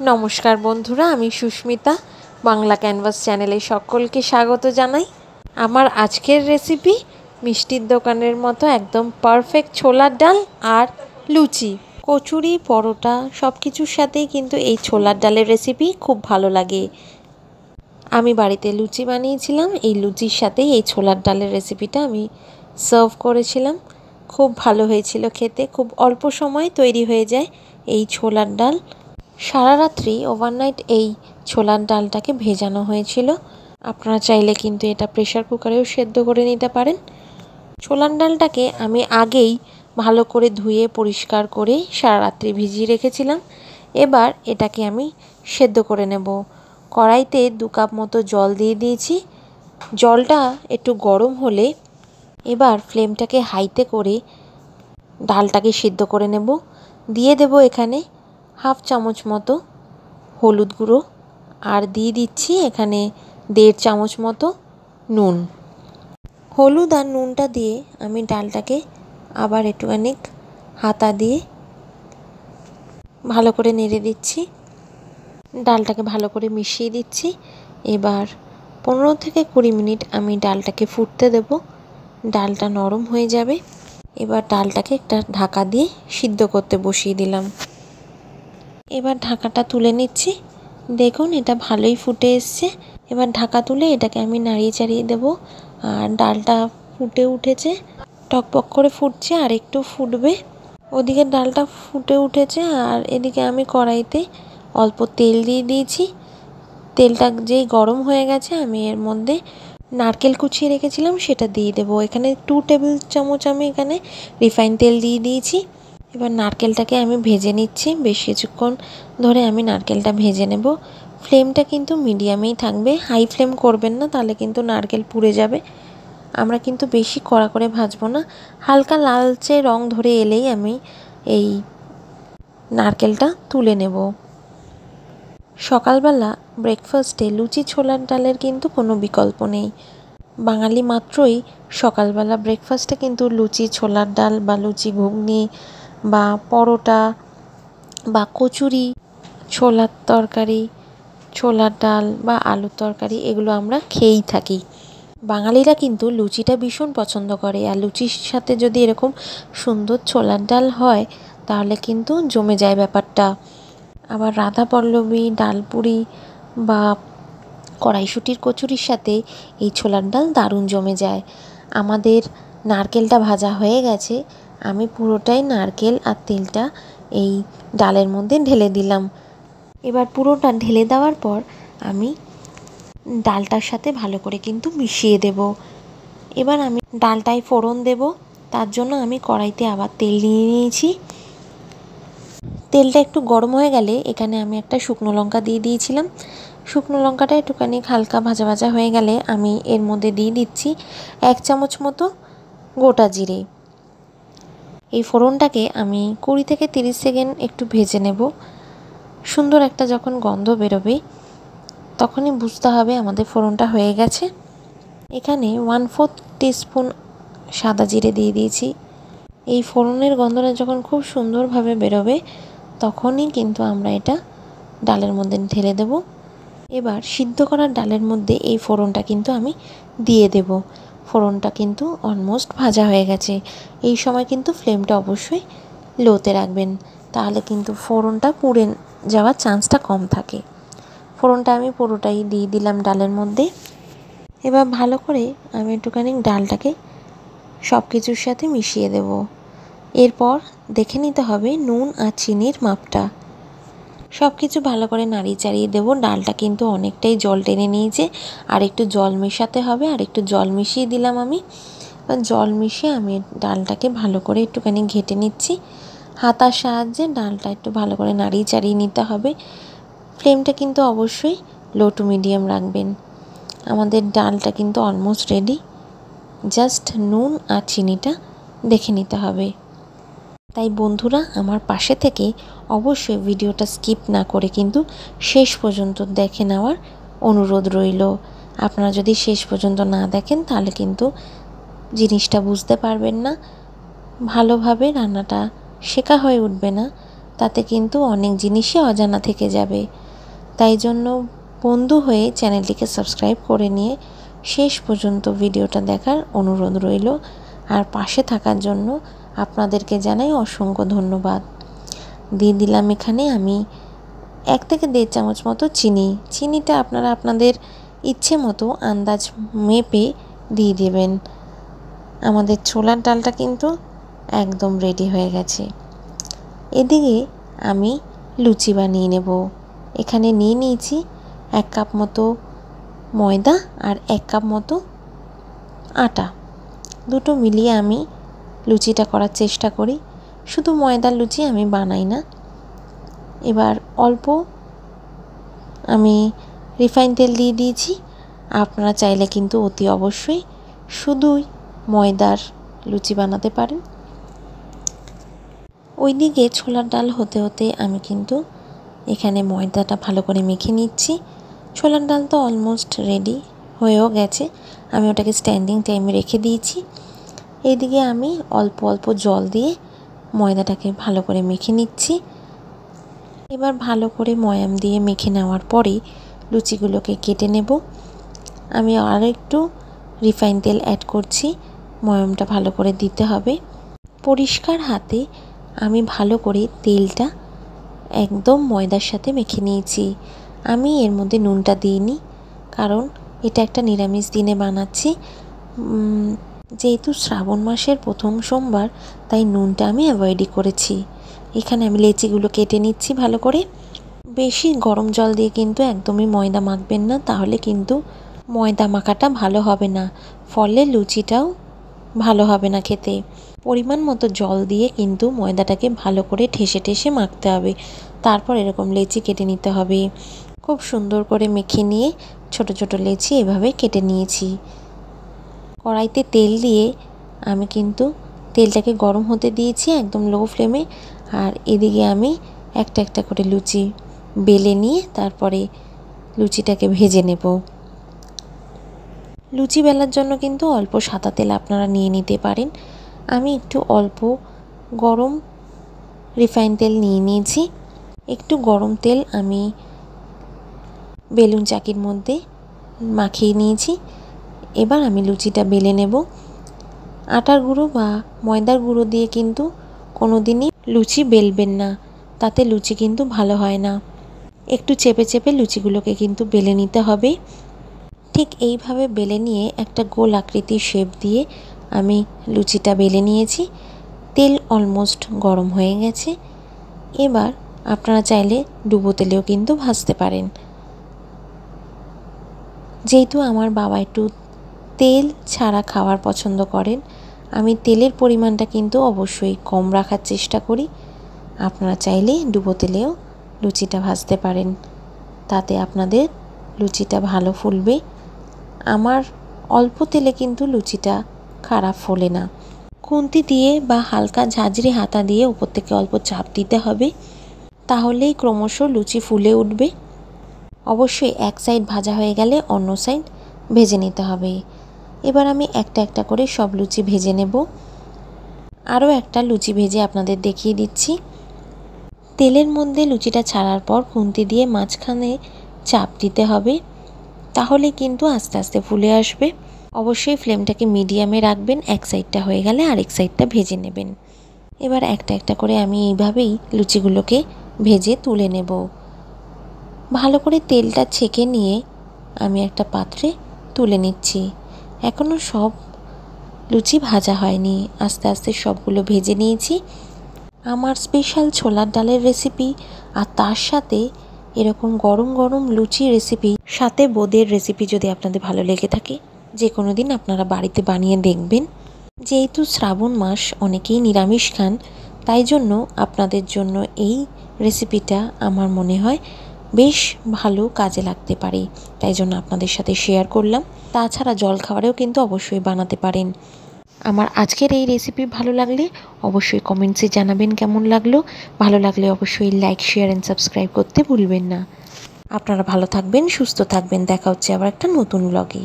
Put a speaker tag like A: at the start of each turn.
A: নমস্কার বন্ধুরা, আমি সুস্মিতা বাংলা ক্যানভাস চ্যানেলে সকলকে স্বাগত জানাই। আমার আজকের রেসিপি মিষ্টির দোকানের মতো একদম পারফেক্ট ছোলার ডাল আর লুচি, কচুরি, পরোটা সব কিছুর সাথেই কিন্তু এই ছোলার ডালের রেসিপি খুব ভালো লাগে। আমি বাড়িতে লুচি বানিয়েছিলাম, এই লুচির সাথেই এই ছোলার ডালের রেসিপিটা আমি সার্ভ করেছিলাম। খুব ভালো হয়েছিল খেতে, খুব অল্প সময়ে তৈরি হয়ে যায় এই ছোলার ডাল। সারা রাত্রি ওভারনাইট এই ছোলার ডালটাকে ভেজানো হয়েছিল। আপনারা চাইলে কিন্তু এটা প্রেসার কুকারেও সেদ্ধ করে নিতে পারেন। ছোলার ডালটাকে আমি আগেই ভালো করে ধুয়ে পরিষ্কার করে সারা রাত্রি ভিজিয়ে রেখেছিলাম। এবার এটাকে আমি সেদ্ধ করে নেব। কড়াইতে 2 কাপ মতো জল দিয়ে দিয়েছি। জলটা একটু গরম হলে এবার ফ্লেমটাকে হাইতে করে ডালটাকে সেদ্ধ করে নেব। দিয়ে দেব এখানে 1/2 চামচ মতো হলুদ গুঁড়ো, আর দিয়ে দিচ্ছি এখানে 1.5 চামচ মতো নুন। হলুদ আর নুনটা দিয়ে আমি ডালটাকে আবার একটুখানি হাতা দিয়ে ভালো করে নেড়ে দিচ্ছি। ডালটাকে ভালো করে মিশিয়ে দিচ্ছি। এবার 15 থেকে 20 মিনিট আমি ডালটাকে ফুটতে দেব। ডালটা নরম হয়ে যাবে। এবার ডালটাকে একটা ঢাকা দিয়ে সিদ্ধ করতে বসিয়ে দিলাম। এবার ঢাকাটা তুলে নিচ্ছি। দেখুন এটা ভালোই ফুটে এসছে। এবার ঢাকা তুলে এটাকে আমি নাড়িয়ে চাড়িয়ে দেবো। আর ডালটা ফুটে উঠেছে, টকবক করে ফুটছে, আর একটু ফুটবে। ওদিকে ডালটা ফুটে উঠেছে আর এদিকে আমি কড়াইতে অল্প তেল দিয়ে দিয়েছি। তেলটা যেই গরম হয়ে গেছে আমি এর মধ্যে নারকেল কুচিয়ে রেখেছিলাম সেটা দিয়ে দেবো। এখানে 2 টেবিল চামচ আমি এখানে রিফাইন তেল দিয়ে দিয়েছি। এবার নারকেলটাকে আমি ভেজে নিচ্ছি। বেশ কিছুক্ষণ ধরে আমি নারকেলটা ভেজে নেব। ফ্লেমটা কিন্তু মিডিয়ামেই থাকবে, হাই ফ্লেম করবেন না, তাহলে কিন্তু নারকেল পুড়ে যাবে। আমরা কিন্তু বেশি কড়া করে ভাজবো না। হালকা লালচে রং ধরে এলেই আমি এই নারকেলটা তুলে নেব। সকালবেলা ব্রেকফাস্টে লুচি ছোলার ডালের কিন্তু কোনো বিকল্প নেই। বাঙালি মাত্রই সকালবেলা ব্রেকফাস্টে কিন্তু লুচি ছোলার ডাল বা লুচি ঘুগনি বা পরোটা বা কচুরি, ছোলার তরকারি, ছোলার ডাল বা আলুর তরকারি এগুলো আমরা খেয়েই থাকি। বাঙালিরা কিন্তু লুচিটা ভীষণ পছন্দ করে, আর লুচির সাথে যদি এরকম সুন্দর ছোলার ডাল হয় তাহলে কিন্তু জমে যায় ব্যাপারটা। আবার রাধা পল্লবী, ডালপুরি বা কড়াইশুঁটির কচুরির সাথে এই ছোলার ডাল দারুণ জমে যায়। আমাদের নারকেলটা ভাজা হয়ে গেছে। আমি পুরোটাই নারকেল আর তেলটা এই ডালের মধ্যে ঢেলে দিলাম। এবার পুরোটা ঢেলে দেওয়ার পর আমি ডালটার সাথে ভালো করে কিন্তু মিশিয়ে দেব। এবার আমি ডালটায় ফোড়ন দেব। তার জন্য আমি কড়াইতে আবার তেল নিয়ে নিয়েছি। তেলটা একটু গরম হয়ে গেলে এখানে আমি একটা শুকনো লঙ্কা দিয়ে দিয়েছিলাম। শুকনো লঙ্কাটা একটুখানি হালকা ভাজা ভাজা হয়ে গেলে আমি এর মধ্যে দিয়ে দিচ্ছি 1 চামচ মতো গোটা জিরে। এই ফোড়নটাকে আমি 20 থেকে 30 সেকেন্ড একটু ভেজে নেব। সুন্দর একটা যখন গন্ধ বেরোবে তখনই বুঝতে হবে আমাদের ফোড়নটা হয়ে গেছে। এখানে 1/4 টিস্পুন সাদা জিরে দিয়ে দিয়েছি। এই ফোড়নের গন্ধটা যখন খুব সুন্দরভাবে বেরোবে তখনই কিন্তু আমরা এটা ডালের মধ্যে ঢেলে দেব। এবার সিদ্ধ করা ডালের মধ্যে এই ফোড়নটা কিন্তু আমি দিয়ে দেব। ফোড়নটা কিন্তু অলমোস্ট ভাজা হয়ে গেছে। এই সময় কিন্তু ফ্লেমটা অবশ্যই লোতে রাখবেন, তাহলে কিন্তু ফোড়নটা পুড়ে যাওয়ার চান্সটা কম থাকে। ফোড়নটা আমি পুরোটাই দিয়ে দিলাম ডালের মধ্যে। এবার ভালো করে আমি একটুখানি ডালটাকে সব কিছুর সাথে মিশিয়ে দেব। এরপর দেখে নিতে হবে নুন আর চিনির মাপটা। সব কিছু ভালো করে নাড়িয়ে চাড়িয়ে দেবো। ডালটা কিন্তু অনেকটাই জল টেনে নিয়েছে, আর একটু জল মেশাতে হবে। আর একটু জল মিশিয়ে দিলাম আমি। জল মিশিয়ে আমি ডালটাকে ভালো করে একটুখানি ঘেঁটে নিচ্ছি। হাতার সাহায্যে ডালটা একটু ভালো করে নাড়িয়ে চাড়িয়ে নিতে হবে। ফ্লেমটা কিন্তু অবশ্যই লো টু মিডিয়াম রাখবেন। আমাদের ডালটা কিন্তু অলমোস্ট রেডি। জাস্ট নুন আর চিনিটা দেখে নিতে হবে। তাই বন্ধুরা আমার পাশে থেকে অবশ্যই ভিডিওটা স্কিপ না করে কিন্তু শেষ পর্যন্ত দেখে নেওয়ার অনুরোধ রইল। আপনারা যদি শেষ পর্যন্ত না দেখেন তাহলে কিন্তু জিনিসটা বুঝতে পারবেন না, ভালোভাবে রান্নাটা শেখা হয়ে উঠবে না। তাতে কিন্তু অনেক জিনিসই অজানা থেকে যাবে। তাই জন্য বন্ধু হয়ে চ্যানেলটিকে সাবস্ক্রাইব করে নিয়ে শেষ পর্যন্ত ভিডিওটা দেখার অনুরোধ রইল। আর পাশে থাকার জন্য আপনাদেরকে জানাই অসংখ্য ধন্যবাদ। দিয়ে দিলাম এখানে আমি 1 থেকে 1.5 চামচ মতো চিনি। চিনিটা আপনারা আপনাদের ইচ্ছে মতো আন্দাজ মেপে দিয়ে দেবেন। আমাদের ছোলার ডালটা কিন্তু একদম রেডি হয়ে গেছে। এদিকে আমি লুচি বানিয়ে নেব। এখানে নিয়ে নিয়েছি 1 কাপ মতো ময়দা আর 1 কাপ মতো আটা। দুটো মিলিয়ে আমি লুচিটা করার চেষ্টা করি। শুধু ময়দার লুচি আমি বানাই না। এবার অল্প আমি রিফাইন তেল দিয়ে দিয়েছি। আপনারা চাইলে কিন্তু অতি অবশ্যই শুধুই ময়দার লুচি বানাতে পারেন। ওইদিকে ছোলার ডাল হতে হতে আমি কিন্তু এখানে ময়দাটা ভালো করে মেখে নিচ্ছি। ছোলার ডাল তো অলমোস্ট রেডি হয়েও গেছে। আমি ওটাকে স্ট্যান্ডিং টাইমে রেখে দিয়েছি। এইদিকে আমি অল্প অল্প জল দিয়ে ময়দাটাকে ভালো করে মেখে নিচ্ছি। এবার ভালো করে ময়াম দিয়ে মেখে নেওয়ার পরে লুচিগুলোকে কেটে নেব। আমি আরও একটু রিফাইন তেল অ্যাড করছি। ময়ামটা ভালো করে দিতে হবে। পরিষ্কার হাতে আমি ভালো করে তেলটা একদম ময়দার সাথে মেখে নিয়েছি। আমি এর মধ্যে নুনটা দিইনি, কারণ এটা একটা নিরামিষ দিনে বানাচ্ছি। যেহেতু শ্রাবণ মাসের প্রথম সোমবার, তাই নুনটা আমি অ্যাভয়েডই করেছি। এখানে আমি লেচিগুলো কেটে নিচ্ছি ভালো করে। বেশি গরম জল দিয়ে কিন্তু একদমই ময়দা মাখবেন না, তাহলে কিন্তু ময়দা মাখাটা ভালো হবে না, ফলে লুচিটাও ভালো হবে না খেতে। পরিমাণ মতো জল দিয়ে কিন্তু ময়দাটাকে ভালো করে ঠেসে ঠেসে মাখতে হবে। তারপর এরকম লেচি কেটে নিতে হবে। খুব সুন্দর করে মেখে নিয়ে ছোট ছোট লেচি এভাবে কেটে নিয়েছি। কড়াইতে তেল দিয়ে আমি কিন্তু তেলটাকে গরম হতে দিয়েছি একদম লো ফ্লেমে। আর এদিকে আমি একটা একটা করে লুচি বেলে নিয়ে তারপরে লুচিটাকে ভেজে নেব। লুচি বেলার জন্য কিন্তু অল্প সাদা তেল আপনারা নিয়ে নিতে পারেন। আমি একটু অল্প গরম রিফাইন তেল নিয়ে নিয়েছি। একটু গরম তেল আমি বেলুন চাকির মধ্যে মাখিয়ে নিয়েছি। এবার আমি লুচিটা বেলে নেব। আটার গুঁড়ো বা ময়দার গুঁড়ো দিয়ে কিন্তু কোনো দিনই লুচি বেলবেন না, তাতে লুচি কিন্তু ভালো হয় না। একটু চেপে চেপে লুচিগুলোকে কিন্তু বেলে নিতে হবে। ঠিক এইভাবে বেলে নিয়ে একটা গোল আকৃতির শেপ দিয়ে আমি লুচিটা বেলে নিয়েছি। তেল অলমোস্ট গরম হয়ে গেছে। এবার আপনারা চাইলে ডুবো তেলেও কিন্তু ভাজতে পারেন। যেহেতু আমার বাবা একটু তেল ছাড়া খাবার পছন্দ করেন, আমি তেলের পরিমাণটা কিন্তু অবশ্যই কম রাখার চেষ্টা করি। আপনারা চাইলে ডুবো তেলেও লুচিটা ভাজতে পারেন, তাতে আপনাদের লুচিটা ভালো ফুলবে। আমার অল্প তেলে কিন্তু লুচিটা খারাপ ফোলে না। খুন্তি দিয়ে বা হালকা ঝাঁঝরি হাতা দিয়ে উপর থেকে অল্প চাপ দিতে হবে, তাহলেই ক্রমশ লুচি ফুলে উঠবে। অবশ্যই এক সাইড ভাজা হয়ে গেলে অন্য সাইড ভেজে নিতে হবে। এবার আমি একটা একটা করে সব লুচি ভেজে নেব। আরও একটা লুচি ভেজে আপনাদের দেখিয়ে দিচ্ছি। তেলের মধ্যে লুচিটা ছাড়ার পর খুন্তি দিয়ে মাঝখানে চাপ দিতে হবে, তাহলে কিন্তু আস্তে আস্তে ফুলে আসবে। অবশ্যই ফ্লেমটাকে মিডিয়ামে রাখবেন। এক সাইডটা হয়ে গেলে আরেক সাইডটা ভেজে নেবেন। এবার একটা একটা করে আমি এইভাবেই লুচিগুলোকে ভেজে তুলে নেব। ভালো করে তেলটা ছেঁকে নিয়ে আমি একটা পাত্রে তুলে নিচ্ছি। এখনও সব লুচি ভাজা হয়নি, আস্তে আস্তে সবগুলো ভেজে নিয়েছি। আমার স্পেশাল ছোলার ডালের রেসিপি আর তার সাথে এরকম গরম গরম লুচি রেসিপি, সাথে বোঁদের রেসিপি যদি আপনাদের ভালো লেগে থাকে, যে কোনো দিন আপনারা বাড়িতে বানিয়ে দেখবেন। যেহেতু শ্রাবণ মাস অনেকেই নিরামিষ খান, তাই জন্য আপনাদের জন্য এই রেসিপিটা আমার মনে হয় বেশ ভালো কাজে লাগতে পারে, তাই জন্য আপনাদের সাথে শেয়ার করলাম। তাছাড়া জলখাবারেও কিন্তু অবশ্যই বানাতে পারেন। আমার আজকের এই রেসিপি ভালো লাগলে অবশ্যই কমেন্টসে জানাবেন কেমন লাগলো। ভালো লাগলে অবশ্যই লাইক, শেয়ার অ্যান্ড সাবস্ক্রাইব করতে ভুলবেন না। আপনারা ভালো থাকবেন, সুস্থ থাকবেন। দেখা হচ্ছে আবার একটা নতুন ব্লগে।